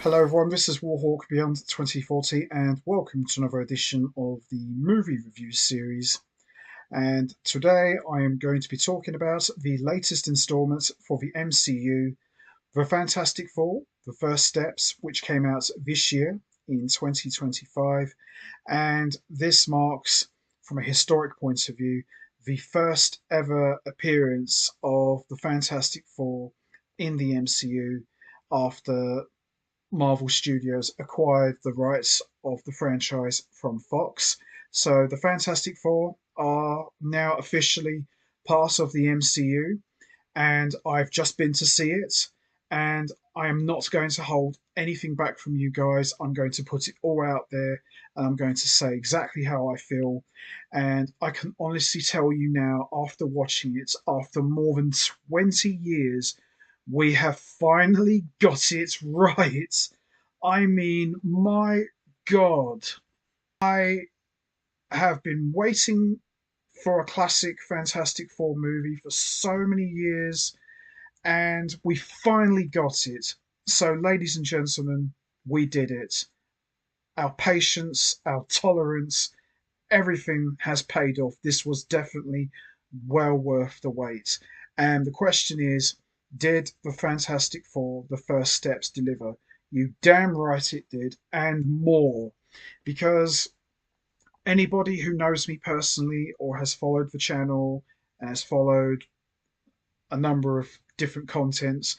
Hello everyone, this is Warhawk Beyond 2040 and welcome to another edition of the movie review series. And today I am going to be talking about the latest installment for the MCU, The Fantastic Four, The First Steps, which came out this year in 2025. And this marks, from a historic point of view, the first ever appearance of the Fantastic Four in the MCU after Marvel Studios acquired the rights of the franchise from Fox. So the Fantastic Four are now officially part of the MCU, and I've just been to see it. And I am not going to hold anything back from you guys. I'm going to put it all out there, and I'm going to say exactly how I feel. And I can honestly tell you now, after watching it, after more than 20 years, we have finally got it right. I mean, my God, I have been waiting for a classic Fantastic Four movie for so many years, and we finally got it. So, ladies and gentlemen, we did it. Our patience, our tolerance, everything has paid off. This was definitely well worth the wait. And the question is, did the Fantastic Four, the first steps, deliver? You damn right it did, and more. Because anybody who knows me personally or has followed the channel, has followed a number of different contents,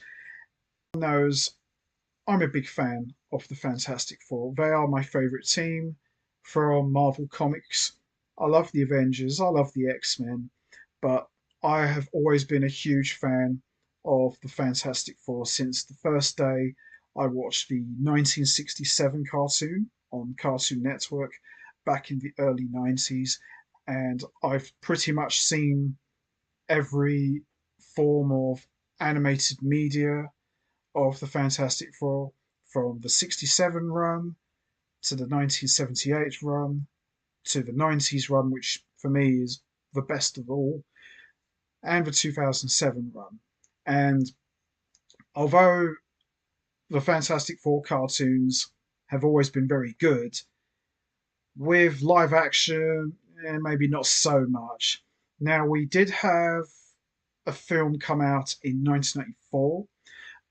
knows I'm a big fan of the Fantastic Four. They are my favourite team from Marvel Comics. I love the Avengers, I love the X-Men, but I have always been a huge fan of the Fantastic Four since the first day I watched the 1967 cartoon on Cartoon Network back in the early 90s. And I've pretty much seen every form of animated media of the Fantastic Four, from the 67 run to the 1978 run to the 90s run, which for me is the best of all, and the 2007 run. And although the Fantastic Four cartoons have always been very good, with live action, maybe not so much. Now, we did have a film come out in 1994,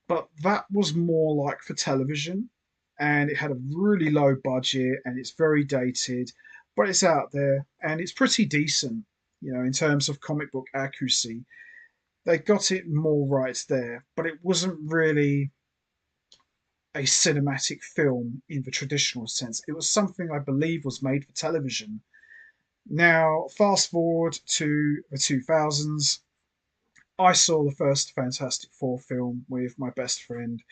but that was more like for television, and it had a really low budget and it's very dated, but it's out there and it's pretty decent, in terms of comic book accuracy. They got it more right there, but it wasn't really a cinematic film in the traditional sense. It was something I believe was made for television. Now, fast forward to the 2000s, I saw the first Fantastic Four film with my best friend,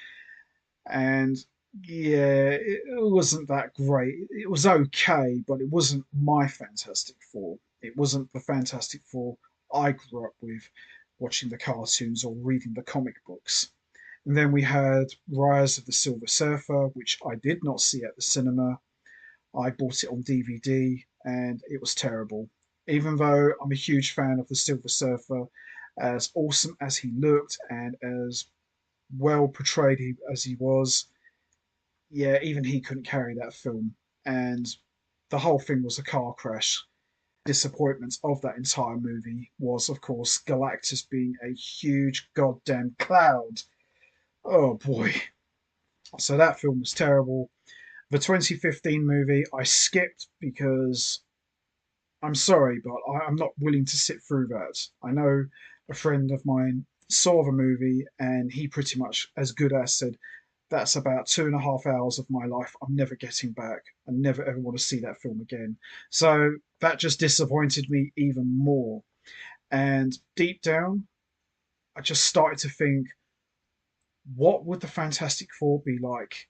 and yeah, it wasn't that great. It was okay, but it wasn't my Fantastic Four. It wasn't the Fantastic Four I grew up with, watching the cartoons or reading the comic books. And then we had Rise of the Silver Surfer, which I did not see at the cinema. I bought it on DVD and it was terrible. Even though I'm a huge fan of the Silver Surfer, as awesome as he looked and as well portrayed as he was, yeah, even he couldn't carry that film. And the whole thing was a car crash. Disappointment of that entire movie was, of course, Galactus being a huge goddamn cloud. Oh boy. So that film was terrible. The 2015 movie I skipped because I'm sorry, but I'm not willing to sit through that. I know a friend of mine saw the movie and he pretty much, as good as said, that's about 2.5 hours of my life I'm never getting back. I never ever want to see that film again. So that just disappointed me even more. And deep down, I just started to think, what would the Fantastic Four be like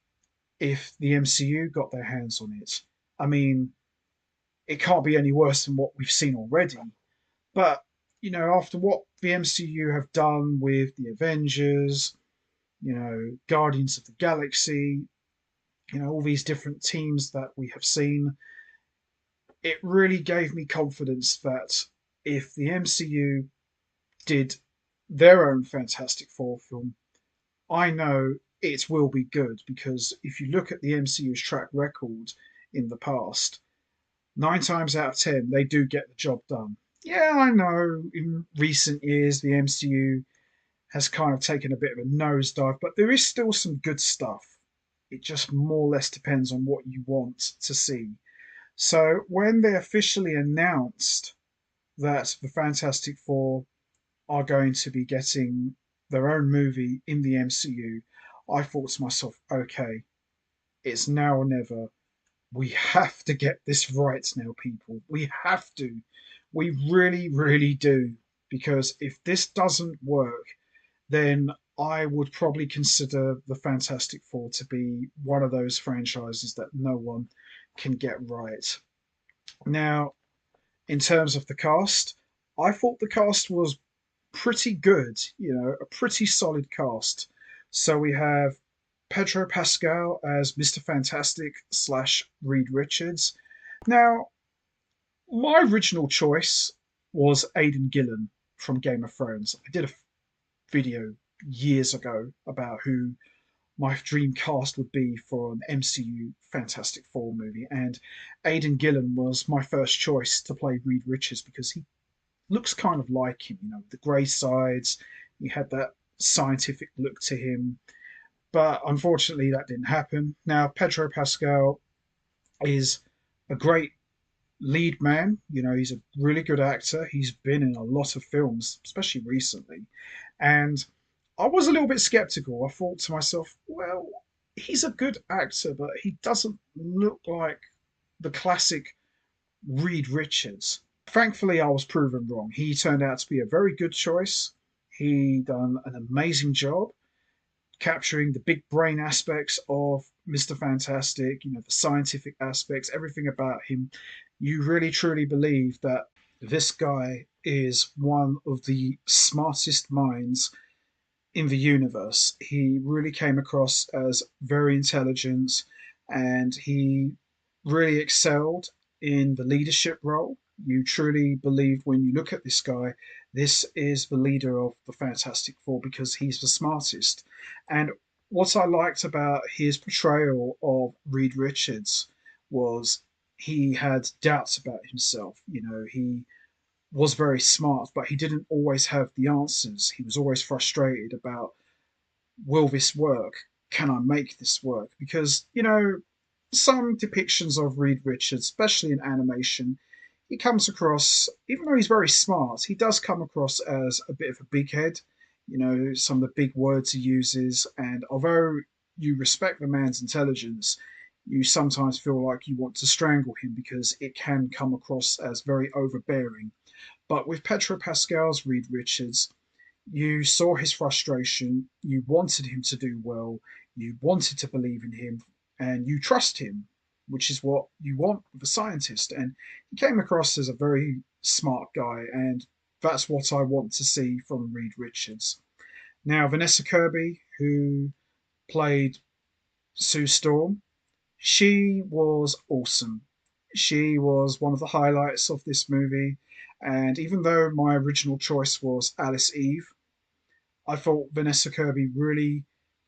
if the MCU got their hands on it? I mean, it can't be any worse than what we've seen already. But, after what the MCU have done with the Avengers, Guardians of the Galaxy, all these different teams that we have seen, it really gave me confidence that if the MCU did their own Fantastic Four film, I know it will be good, because if you look at the MCU's track record in the past, 9 times out of 10, they do get the job done. Yeah, I know in recent years the MCU has kind of taken a bit of a nosedive, but there is still some good stuff. It just more or less depends on what you want to see. So when they officially announced that the Fantastic Four are going to be getting their own movie in the MCU, I thought to myself, okay, it's now or never. We have to get this right now, people. We have to. We really, really do. Because if this doesn't work, then I would probably consider the Fantastic Four to be one of those franchises that no one can get right. Now, in terms of the cast, I thought the cast was pretty good, a pretty solid cast. So we have Pedro Pascal as Mr. Fantastic slash Reed Richards. Now, my original choice was Aidan Gillen from Game of Thrones. I did a video years ago about who my dream cast would be for an MCU Fantastic Four movie, and Aidan Gillen was my first choice to play Reed Richards because he looks kind of like him, the grey sides. He had that scientific look to him, but unfortunately that didn't happen. Now, Pedro Pascal is a great lead man. He's a really good actor. He's been in a lot of films, especially recently. And I was a little bit skeptical. I thought to myself, well, he's a good actor, but he doesn't look like the classic Reed Richards. Thankfully, I was proven wrong. He turned out to be a very good choice. He done an amazing job capturing the big brain aspects of Mr. Fantastic, the scientific aspects, everything about him. You really truly believe that this guy is one of the smartest minds in the universe. He really came across as very intelligent, and he really excelled in the leadership role. You truly believe when you look at this guy, this is the leader of the Fantastic Four because he's the smartest. And what I liked about his portrayal of Reed Richards was he had doubts about himself. He was very smart, but he didn't always have the answers. He was always frustrated about, will this work? Can I make this work? Because, some depictions of Reed Richards, especially in animation, he comes across, even though he's very smart, he does come across as a bit of a big head. Some of the big words he uses, and although you respect the man's intelligence, you sometimes feel like you want to strangle him because it can come across as very overbearing. But with Pedro Pascal's Reed Richards, you saw his frustration, you wanted him to do well, you wanted to believe in him, and you trust him, which is what you want with a scientist. And he came across as a very smart guy, and that's what I want to see from Reed Richards. Now, Vanessa Kirby, who played Sue Storm, she was awesome. She was one of the highlights of this movie. And even though my original choice was Alice Eve, I thought Vanessa Kirby really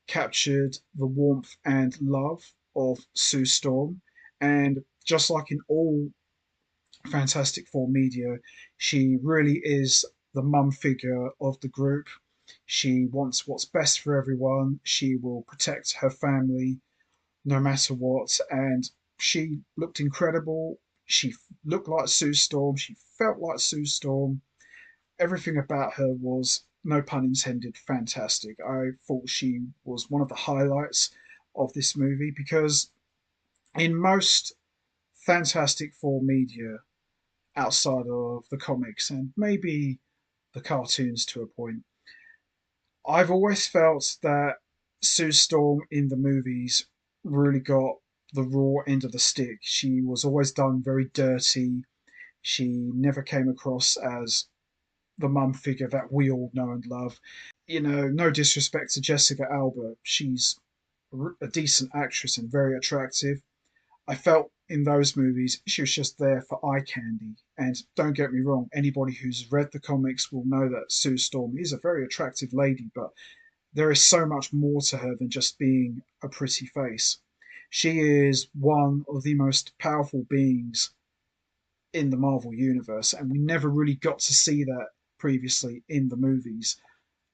captured the warmth and love of Sue Storm. And just like in all Fantastic Four media, she really is the mum figure of the group. She wants what's best for everyone. She will protect her family no matter what. And she looked incredible. She looked like Sue Storm. She felt like Sue Storm. Everything about her was, no pun intended, fantastic. I thought she was one of the highlights of this movie because in most Fantastic Four media outside of the comics and maybe the cartoons to a point, I've always felt that Sue Storm in the movies really got the raw end of the stick. She was always done very dirty. She never came across as the mum figure that we all know and love. No disrespect to Jessica Alba, she's a decent actress and very attractive. I felt in those movies she was just there for eye candy. And don't get me wrong, anybody who's read the comics will know that Sue Storm is a very attractive lady, but there is so much more to her than just being a pretty face. She is one of the most powerful beings in the Marvel universe, and we never really got to see that previously in the movies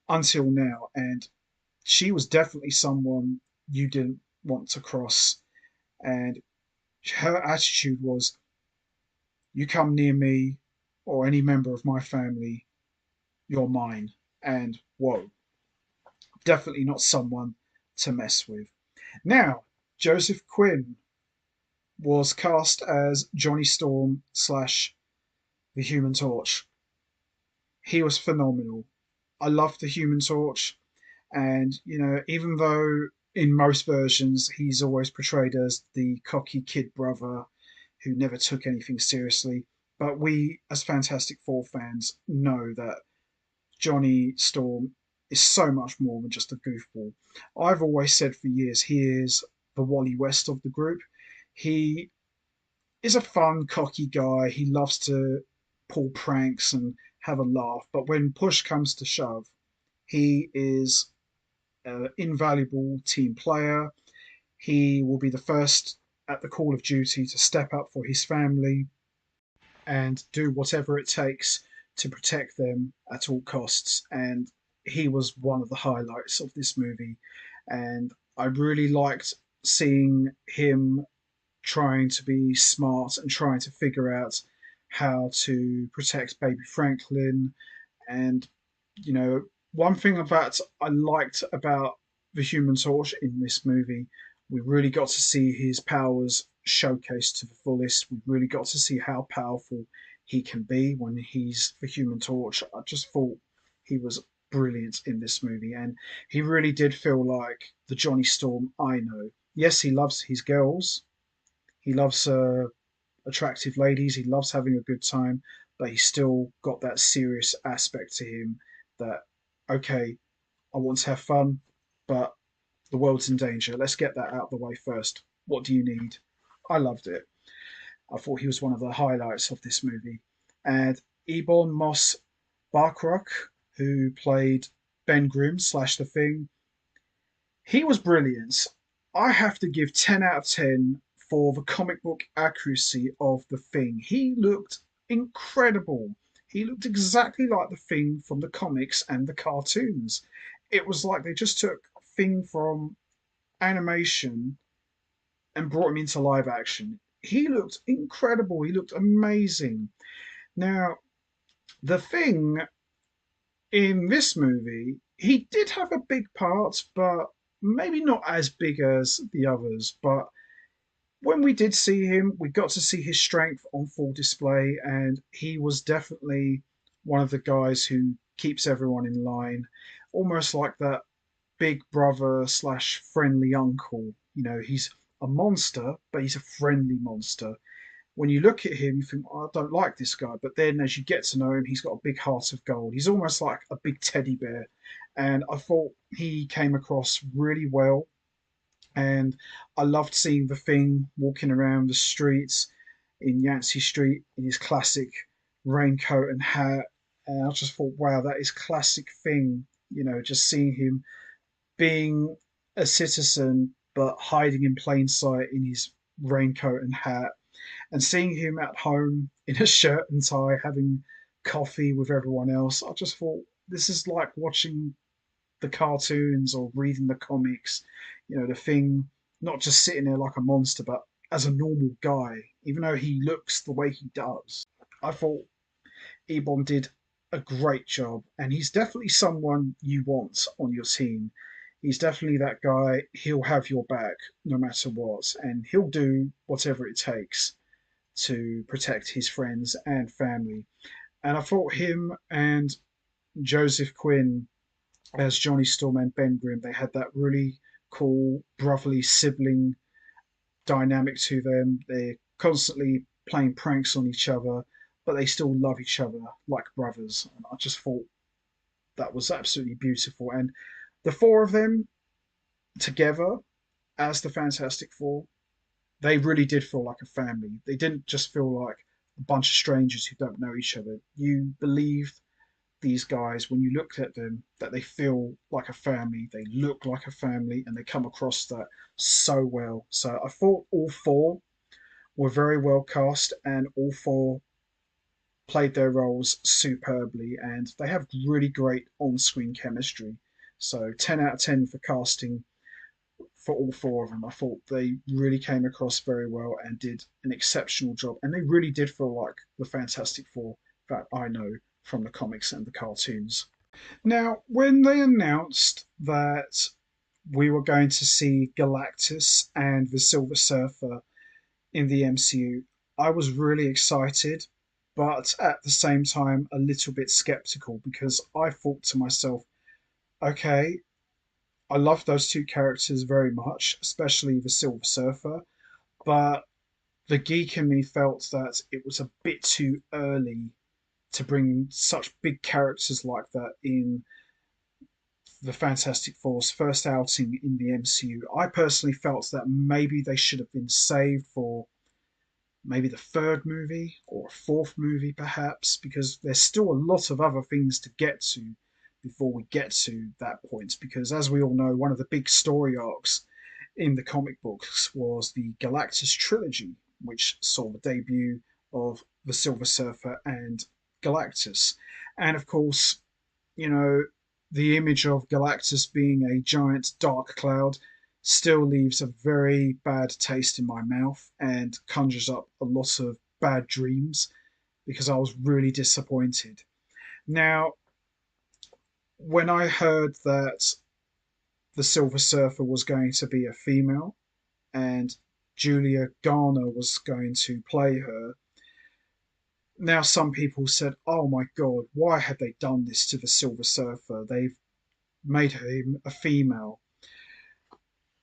until now. And she was definitely someone you didn't want to cross. And her attitude was, you come near me or any member of my family, you're mine. And whoa, definitely not someone to mess with. Now, Joseph Quinn was cast as Johnny Storm slash the Human Torch. He was phenomenal. I loved the Human Torch, and even though in most versions he's always portrayed as the cocky kid brother who never took anything seriously, but we as Fantastic Four fans know that Johnny Storm is so much more than just a goofball. I've always said for years he is the Wally West of the group. He is a fun, cocky guy. He loves to pull pranks and have a laugh, but when push comes to shove, he is an invaluable team player. He will be the first at the call of duty to step up for his family and do whatever it takes to protect them at all costs. And he was one of the highlights of this movie. And I really liked seeing him trying to be smart and trying to figure out how to protect baby Franklin. And, you know, one thing about I liked about the Human Torch in this movie, we really got to see his powers showcased to the fullest. We really got to see how powerful he can be when he's the Human Torch. I just thought he was brilliant in this movie, and he really did feel like the Johnny Storm I know. Yes, he loves his girls. He loves attractive ladies. He loves having a good time, but he's still got that serious aspect to him that, okay, I want to have fun, but the world's in danger. Let's get that out of the way first. What do you need? I loved it. I thought he was one of the highlights of this movie. And Ebon Moss Bachrach, who played Ben Grimm slash The Thing, he was brilliant. I have to give 10 out of 10 for the comic book accuracy of The Thing. He looked incredible. He looked exactly like The Thing from the comics and the cartoons. It was like they just took Thing from animation and brought him into live action. He looked incredible. He looked amazing. Now, The Thing in this movie, he did have a big part, but maybe not as big as the others. But when we did see him, we got to see his strength on full display, and he was definitely one of the guys who keeps everyone in line, almost like that big brother slash friendly uncle. He's a monster, but he's a friendly monster. When you look at him, you think, oh, I don't like this guy. But then as you get to know him, he's got a big heart of gold. He's almost like a big teddy bear. And I thought he came across really well. And I loved seeing the Thing walking around the streets in Yancey Street in his classic raincoat and hat. And I just thought, wow, that is classic Thing. Just seeing him being a citizen but hiding in plain sight in his raincoat and hat, and seeing him at home in a shirt and tie having coffee with everyone else. I just thought this is like watching the cartoons or reading the comics. The Thing not just sitting there like a monster, but as a normal guy, even though he looks the way he does. I thought Ebon did a great job, and he's definitely someone you want on your team. He's definitely that guy. He'll have your back no matter what, and he'll do whatever it takes to protect his friends and family. And I thought him and Joseph Quinn as Johnny Storm and Ben Grimm, they had that really cool brotherly sibling dynamic to them. They're constantly playing pranks on each other, but they still love each other like brothers. And I just thought that was absolutely beautiful. And the four of them together as the Fantastic Four, they really did feel like a family. They didn't just feel like a bunch of strangers who don't know each other. You believed these guys, when you look at them, that they feel like a family, they look like a family, and they come across that so well. So I thought all four were very well cast, and all four played their roles superbly, and they have really great on-screen chemistry. So 10 out of 10 for casting for all four of them. I thought they really came across very well and did an exceptional job. And they really did feel like the Fantastic Four that I know from the comics and the cartoons. Now, when they announced that we were going to see Galactus and the Silver Surfer in the MCU, I was really excited, but at the same time, a little bit skeptical because I thought to myself, okay, I love those two characters very much, especially the Silver Surfer, but the geek in me felt that it was a bit too early to bring such big characters like that in the Fantastic Four's first outing in the MCU. I personally felt that maybe they should have been saved for maybe the third movie or a fourth movie, perhaps, because there's still a lot of other things to get to before we get to that point. Because, as we all know, one of the big story arcs in the comic books was the Galactus trilogy, which saw the debut of the Silver Surfer and Galactus. And of course, you know, the image of Galactus being a giant dark cloud still leaves a very bad taste in my mouth and conjures up a lot of bad dreams because I was really disappointed. Now, when I heard that the Silver Surfer was going to be a female and Julia Garner was going to play her, now some people said, oh my god, why have they done this to the Silver Surfer? They've made him a female.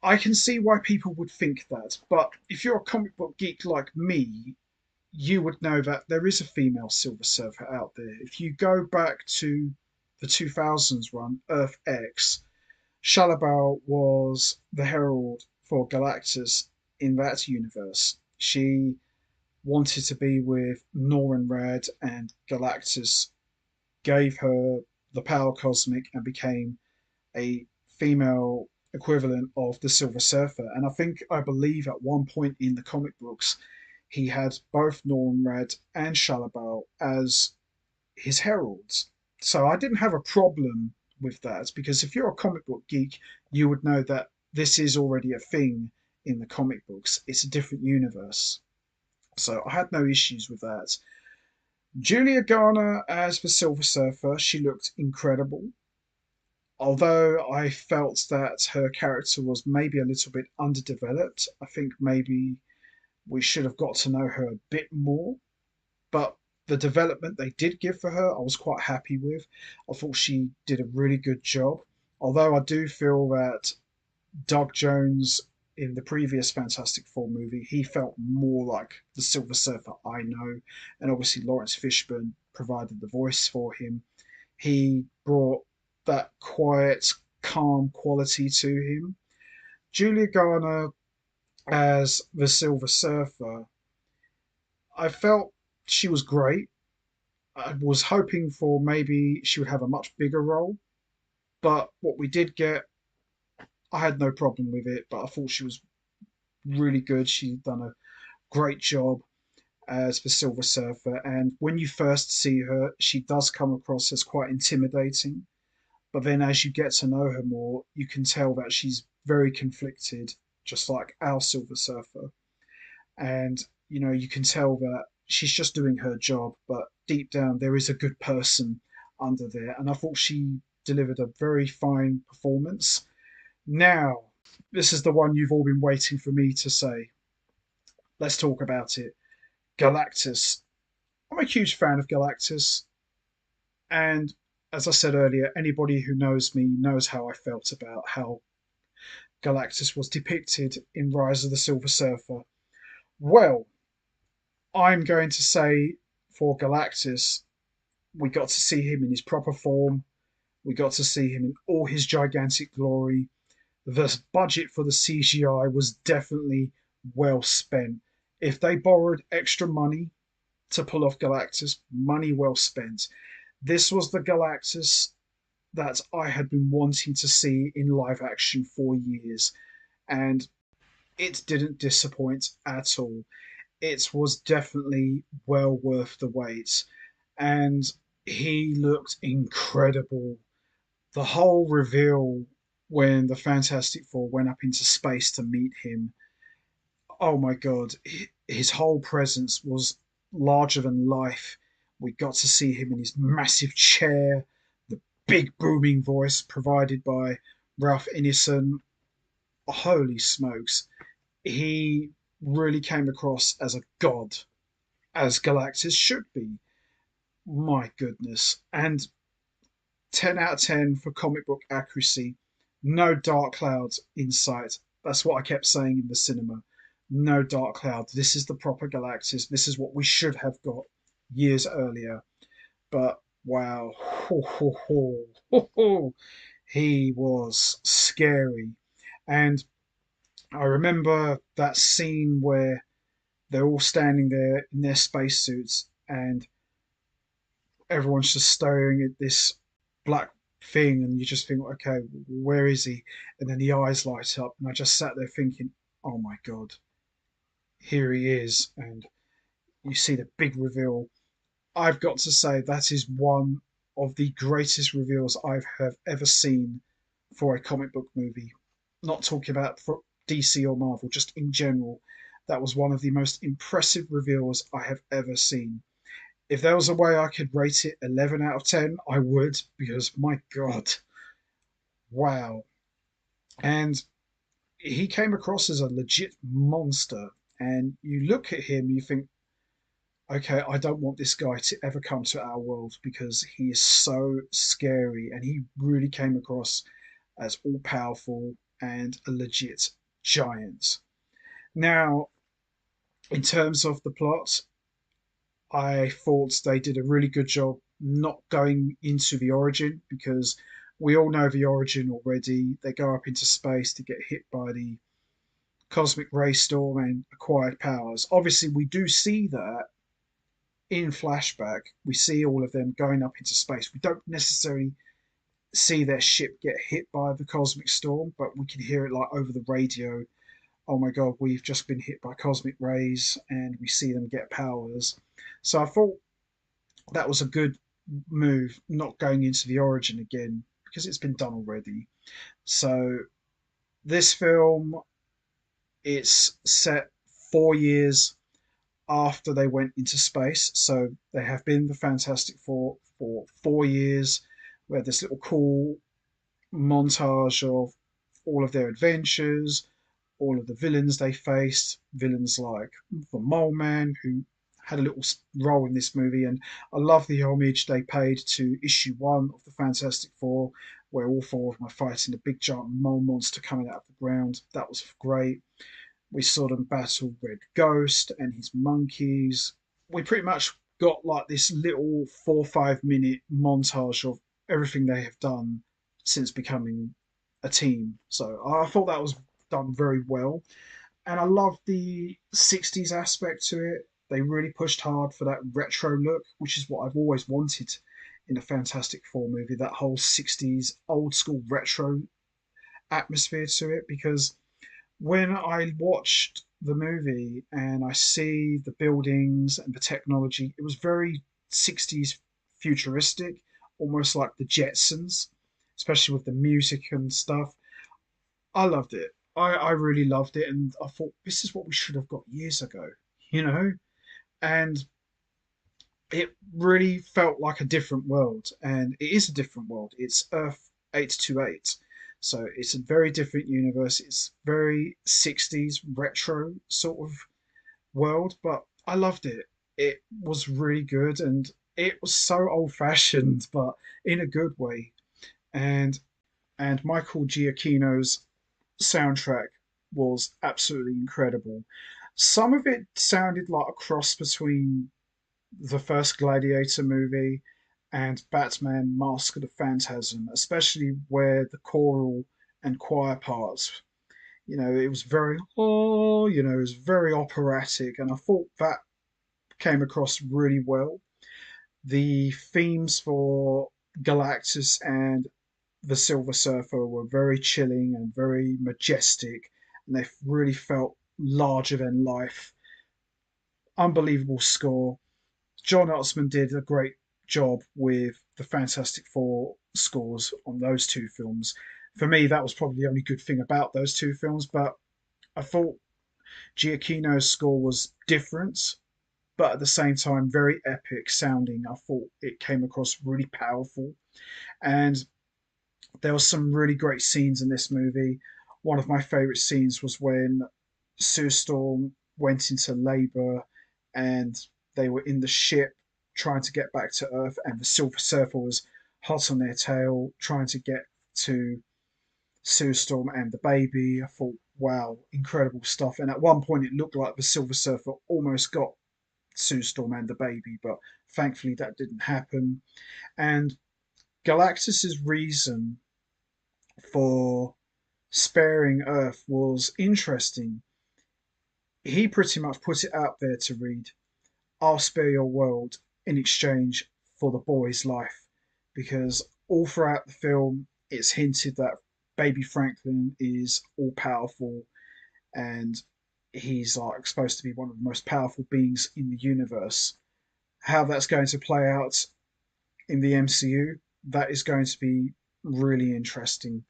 I can see why people would think that, but if you're a comic book geek like me, you would know that there is a female Silver Surfer out there. If you go back to the 2000s run, Earth X, Shalabal was the herald for Galactus in that universe. She wanted to be with Norrin Rad, and Galactus gave her the power cosmic and became a female equivalent of the Silver Surfer. And I believe at one point in the comic books, he had both Norrin Red and Shalabal as his heralds. So I didn't have a problem with that because if you're a comic book geek, you would know that this is already a thing in the comic books. It's a different universe. So I had no issues with that. Julia Garner as the Silver Surfer, she looked incredible. Although I felt that her character was maybe a little bit underdeveloped, I think maybe we should have got to know her a bit more. But the development they did give for her, I was quite happy with. I thought she did a really good job. Although I do feel that Doug Jones in the previous Fantastic Four movie, he felt more like the Silver Surfer I know. And obviously, Lawrence Fishburne provided the voice for him. He brought that quiet, calm quality to him. Julia Garner as the Silver Surfer, I felt she was great. I was hoping for maybe she would have a much bigger role, but what we did get, I had no problem with it. But I thought she was really good. She done a great job as the Silver Surfer, and when you first see her, she does come across as quite intimidating. But then as you get to know her more, you can tell that she's very conflicted, just like our Silver Surfer. And, you can tell that she's just doing her job, but deep down, there is a good person under there. And I thought she delivered a very fine performance. Now, this is the one you've all been waiting for me to say. Let's talk about it. Galactus. I'm a huge fan of Galactus. And as I said earlier, anybody who knows me knows how I felt about how Galactus was depicted in Rise of the Silver Surfer. Well, I'm going to say for Galactus, we got to see him in his proper form. We got to see him in all his gigantic glory. The budget for the CGI was definitely well spent. If they borrowed extra money to pull off Galactus, money well spent. This was the Galactus that I had been wanting to see in live action for years, and it didn't disappoint at all. It was definitely well worth the wait, and he looked incredible. The whole reveal when the Fantastic Four went up into space to meet him, oh my god, his whole presence was larger than life. We got to see him in his massive chair, the big booming voice provided by Ralph Ineson. Holy smokes, he really came across as a god, as Galactus should be. My goodness. And 10 out of 10 for comic book accuracy. No dark clouds in sight. That's what I kept saying in the cinema. No dark clouds. This is the proper Galactus. This is what we should have got years earlier. But wow, ho, ho, ho, ho, ho. He was scary. And I remember that scene where they're all standing there in their spacesuits and everyone's just staring at this black thing, and you just think, okay, where is he? And then the eyes light up, and I just sat there thinking, oh my god, here he is. And you see the big reveal. I've got to say that is one of the greatest reveals I have ever seen for a comic book movie. Not talking about for DC or Marvel, just in general. That was one of the most impressive reveals I have ever seen. If there was a way I could rate it 11 out of 10, I would, because my God, wow. And he came across as a legit monster. And you look at him, you think, okay, I don't want this guy to ever come to our world because he is so scary. And he really came across as all powerful and a legit giant. Now, in terms of the plot, I thought they did a really good job not going into the origin because we all know the origin already. They go up into space to get hit by the cosmic ray storm and acquired powers. Obviously, we do see that in flashback. We see all of them going up into space. We don't necessarily see their ship get hit by the cosmic storm, but we can hear it like over the radio. Oh my god, we've just been hit by cosmic rays, and we see them get powers. So I thought that was a good move, not going into the origin again because it's been done already. So this film, it's set 4 years after they went into space. So they have been the Fantastic Four for 4 years. We had this little cool montage of all of their adventures, all of the villains they faced, villains like the Mole Man, who had a little role in this movie. And I love the homage they paid to issue 1 of the Fantastic Four, where all 4 of them are fighting a big giant mole monster coming out of the ground. That was great. We saw them battle Red Ghost and his monkeys. We pretty much got like this little 4 or 5 minute montage of everything they have done since becoming a team. So I thought that was done very well. And I love the 60s aspect to it. They really pushed hard for that retro look, which is what I've always wanted in a Fantastic Four movie, that whole 60s old school retro atmosphere to it. Because when I watched the movie and I see the buildings and the technology, it was very 60s futuristic, almost like the Jetsons, especially with the music and stuff. I loved it. I really loved it, and I thought this is what we should have got years ago, you know? And it really felt like a different world, and it is a different world. It's Earth 828. So it's a very different universe. It's very 60s retro sort of world, but I loved it. It was really good, and it was so old fashioned, but in a good way. And Michael Giacchino's soundtrack was absolutely incredible. Some of it sounded like a cross between the first Gladiator movie and Batman Mask of the Phantasm, especially where the choral and choir parts, it was very, oh, it was very operatic, and I thought that came across really well. The themes for Galactus and the Silver Surfer were very chilling and very majestic, and they really felt larger than life. Unbelievable score. John Ottman did a great job with the Fantastic Four scores on those two films. For me, that was probably the only good thing about those two films, but I thought Giacchino's score was different, but at the same time, very epic sounding. I thought it came across really powerful. And there were some really great scenes in this movie. One of my favorite scenes was when Sue Storm went into labor and they were in the ship trying to get back to Earth, and the Silver Surfer was hot on their tail trying to get to Sue Storm and the baby. I thought, wow, incredible stuff. And at one point, it looked like the Silver Surfer almost got Sue Storm and the baby, but thankfully that didn't happen. And Galactus's reason for sparing Earth was interesting. He pretty much put it out there to read, I'll spare your world in exchange for the boy's life. Because all throughout the film, it's hinted that baby Franklin is all powerful and he's like supposed to be one of the most powerful beings in the universe. How that's going to play out in the MCU, that is going to be really interesting.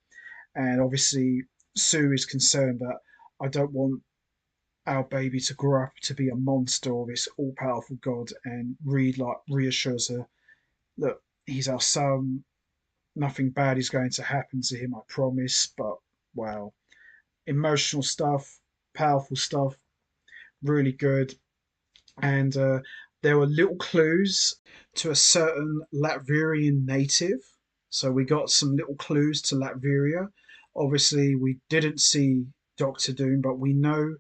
And obviously, Sue is concerned that I don't want our baby to grow up to be a monster or this all powerful god. And Reed like reassures her, look, he's our son. Nothing bad is going to happen to him, I promise. But wow, emotional stuff, powerful stuff, really good. And there were little clues to a certain Latvian native. So we got some little clues to Latveria. Obviously, we didn't see Doctor Doom, but we know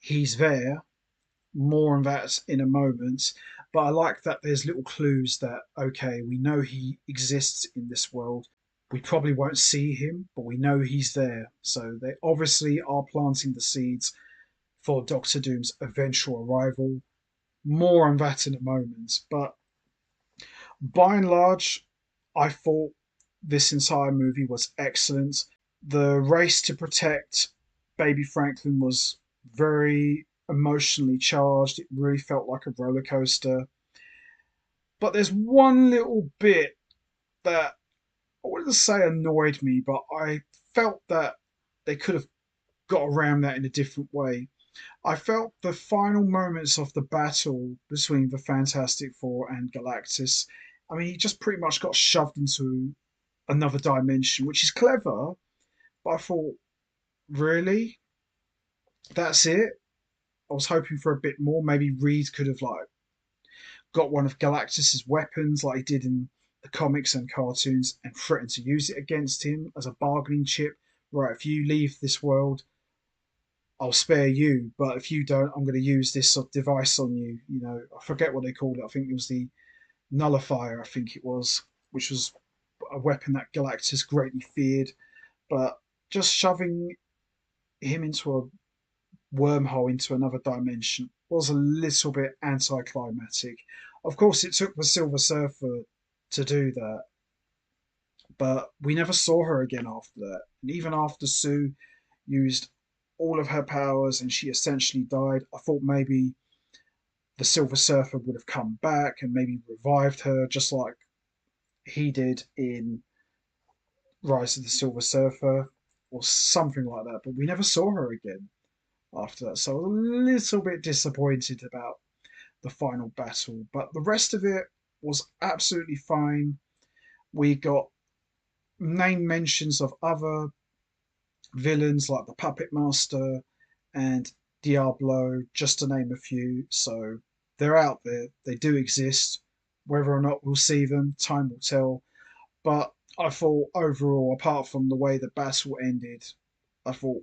he's there. More on that in a moment. But I like that there's little clues that, okay, we know he exists in this world. We probably won't see him, but we know he's there. So they obviously are planting the seeds for Doctor Doom's eventual arrival. More on that in a moment. But by and large, I thought this entire movie was excellent. The race to protect baby Franklin was very emotionally charged. It really felt like a roller coaster. But there's one little bit that I wouldn't say annoyed me, but I felt that they could have got around that in a different way. I felt the final moments of the battle between the Fantastic Four and Galactus. I mean, he just pretty much got shoved into another dimension, which is clever. But I thought, really, that's it? I was hoping for a bit more. Maybe Reed could have like got one of Galactus's weapons, like he did in the comics and cartoons, and threatened to use it against him as a bargaining chip. Right, if you leave this world, I'll spare you, but if you don't, I'm going to use this sort of device on you. You know, I forget what they called it. I think it was the nullifier. I think it was, which was a weapon that Galactus greatly feared. But just shoving him into a wormhole into another dimension was a little bit anticlimactic. Of course, it took the Silver Surfer to do that, but we never saw her again after that. And even after Sue used all of her powers and she essentially died, I thought maybe the Silver Surfer would have come back and maybe revived her, just like he did in Rise of the Silver Surfer or something like that. But we never saw her again after that. So I was a little bit disappointed about the final battle. But the rest of it was absolutely fine. We got name mentions of other villains like the Puppet Master and Diablo, just to name a few. So they're out there, they do exist. Whether or not we'll see them, time will tell. But I thought overall, apart from the way the battle ended, I thought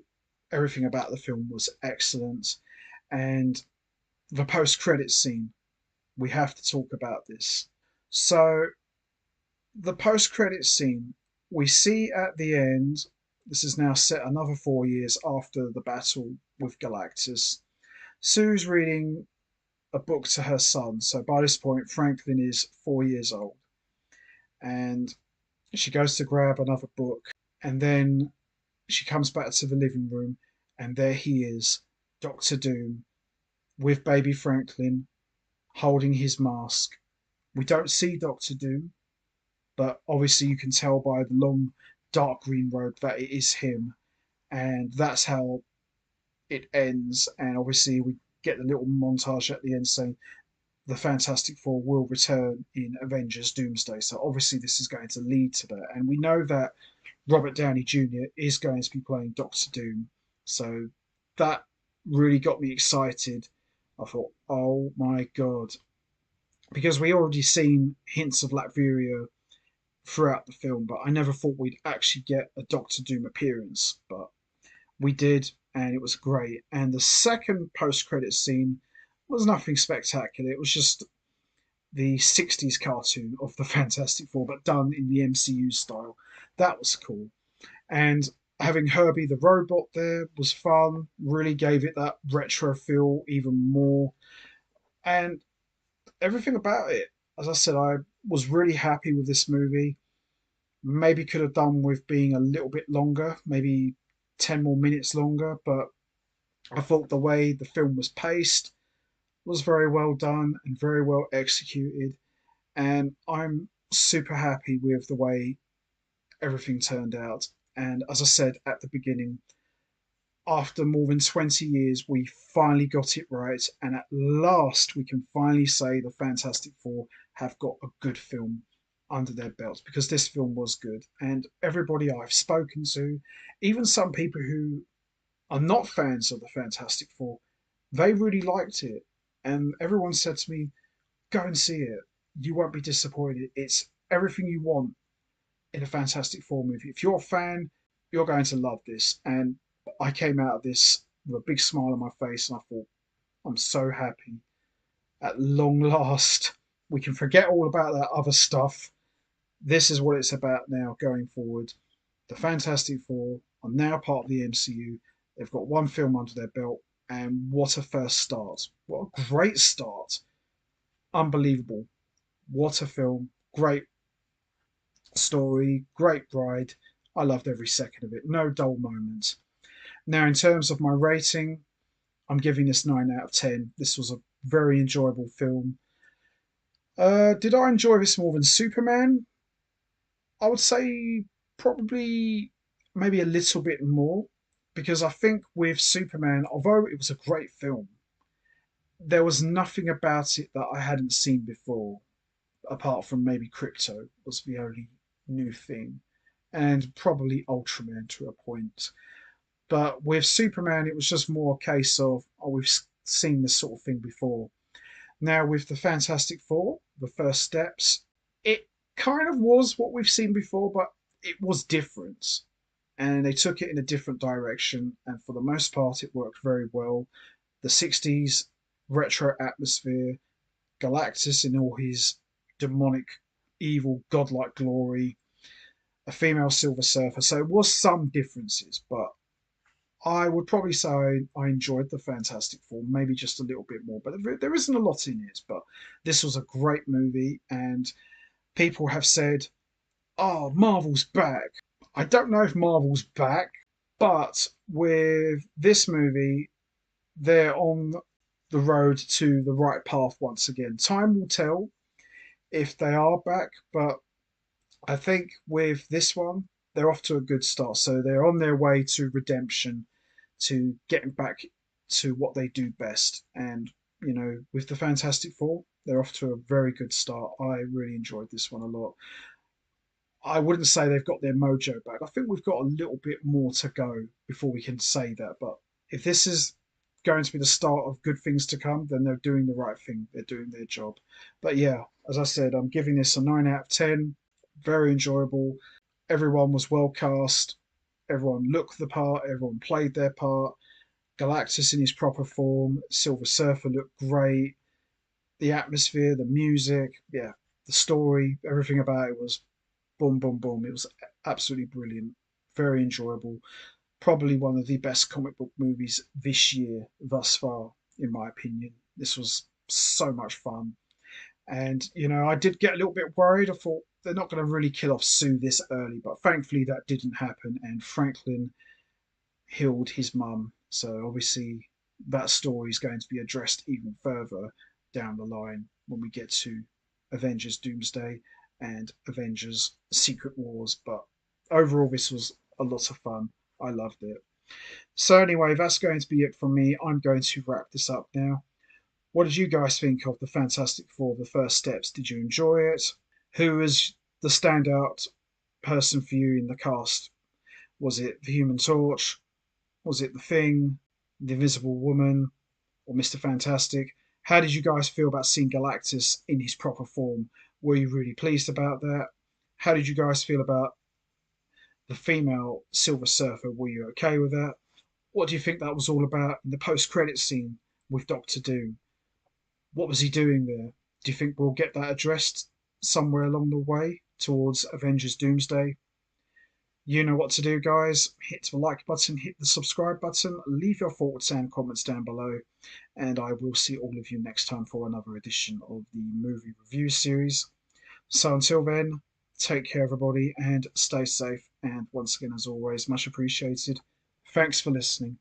everything about the film was excellent. And the post credit scene, we have to talk about this. So the post credit scene, we see at the end, this is now set another 4 years after the battle with Galactus. Sue's reading a book to her son. So by this point, Franklin is 4 years old, and she goes to grab another book, and then she comes back to the living room, and there he is, Doctor Doom, with baby Franklin holding his mask. We don't see Doctor Doom, but obviously you can tell by the long dark green robe that it is him, and that's how it ends. And obviously we get the little montage at the end saying the Fantastic Four will return in Avengers Doomsday. So obviously this is going to lead to that, and we know that Robert Downey Jr. is going to be playing Doctor Doom. So that really got me excited. I thought, oh my god, because we already seen hints of Latveria throughout the film, but I never thought we'd actually get a Doctor Doom appearance. But we did, and it was great. And the second post-credit scene was nothing spectacular. It was just the 60s cartoon of the Fantastic Four, but done in the MCU style. That was cool. And having Herbie the robot there was fun, really gave it that retro feel even more. And everything about it, as I said, I was really happy with this movie. Maybe could have done with being a little bit longer, maybe 10 more minutes longer, but I thought the way the film was paced was very well done and very well executed. And I'm super happy with the way everything turned out. And as I said at the beginning, after more than 20 years, we finally got it right. And at last, we can finally say the Fantastic Four have got a good film under their belts, because this film was good. And everybody I've spoken to, even some people who are not fans of the Fantastic Four, they really liked it. And everyone said to me, go and see it. You won't be disappointed. It's everything you want in a Fantastic Four movie. If you're a fan, you're going to love this. And I came out of this with a big smile on my face, and I thought, I'm so happy. At long last, we can forget all about that other stuff. This is what it's about now going forward. The Fantastic Four are now part of the MCU. They've got one film under their belt, and what a first start. What a great start. Unbelievable. What a film. Great story, great ride. I loved every second of it. No dull moments. Now, in terms of my rating, I'm giving this 9 out of 10. This was a very enjoyable film. Did I enjoy this more than Superman? I would say probably maybe a little bit more, because I think with Superman, although it was a great film, there was nothing about it that I hadn't seen before, apart from maybe Crypto was the only new thing, and probably Ultraman to a point. But with Superman, it was just more a case of, oh, we've seen this sort of thing before. Now, with the Fantastic Four, the first steps, it kind of was what we've seen before, but it was different. And they took it in a different direction. And for the most part, it worked very well. The 60s retro atmosphere, Galactus in all his demonic, evil, godlike glory, a female Silver Surfer. So it was some differences, but I would probably say I enjoyed the Fantastic Four, maybe just a little bit more. But there isn't a lot in it. But this was a great movie, and people have said, "Oh, Marvel's back." I don't know if Marvel's back, but with this movie, they're on the road to the right path once again. Time will tell if they are back, but I think with this one, they're off to a good start. So they're on their way to redemption, to getting back to what they do best. And, with the Fantastic Four, they're off to a very good start. I really enjoyed this one a lot. I wouldn't say they've got their mojo back. I think we've got a little bit more to go before we can say that. But if this is going to be the start of good things to come, then they're doing the right thing. They're doing their job. But yeah, as I said, I'm giving this a 9 out of 10. Very enjoyable. Everyone was well cast. Everyone looked the part. Everyone played their part. Galactus in his proper form. Silver Surfer looked great. The atmosphere, the music, yeah, the story, everything about it was boom, boom, boom. It was absolutely brilliant. Very enjoyable. Probably one of the best comic book movies this year thus far, in my opinion. This was so much fun. And, I did get a little bit worried. I thought they're not going to really kill off Sue this early, but thankfully that didn't happen. And Franklin healed his mum. So obviously that story is going to be addressed even further down the line when we get to Avengers Doomsday and Avengers Secret Wars. But overall, this was a lot of fun. I loved it. So anyway, that's going to be it from me. I'm going to wrap this up now. What did you guys think of the Fantastic Four, the first steps? Did you enjoy it? Who was the standout person for you in the cast? Was it the Human Torch? Was it the Thing, the Invisible Woman, or Mr. Fantastic? How did you guys feel about seeing Galactus in his proper form? Were you really pleased about that? How did you guys feel about the female Silver Surfer? Were you okay with that? What do you think that was all about in the post-credit scene with Doctor Doom? What was he doing there? Do you think we'll get that addressed somewhere along the way towards Avengers Doomsday? You know what to do, guys. Hit the like button, hit the subscribe button, leave your thoughts and comments down below, and I will see all of you next time for another edition of the movie review series. So until then, take care, everybody, and stay safe. And once again, as always, much appreciated. Thanks for listening.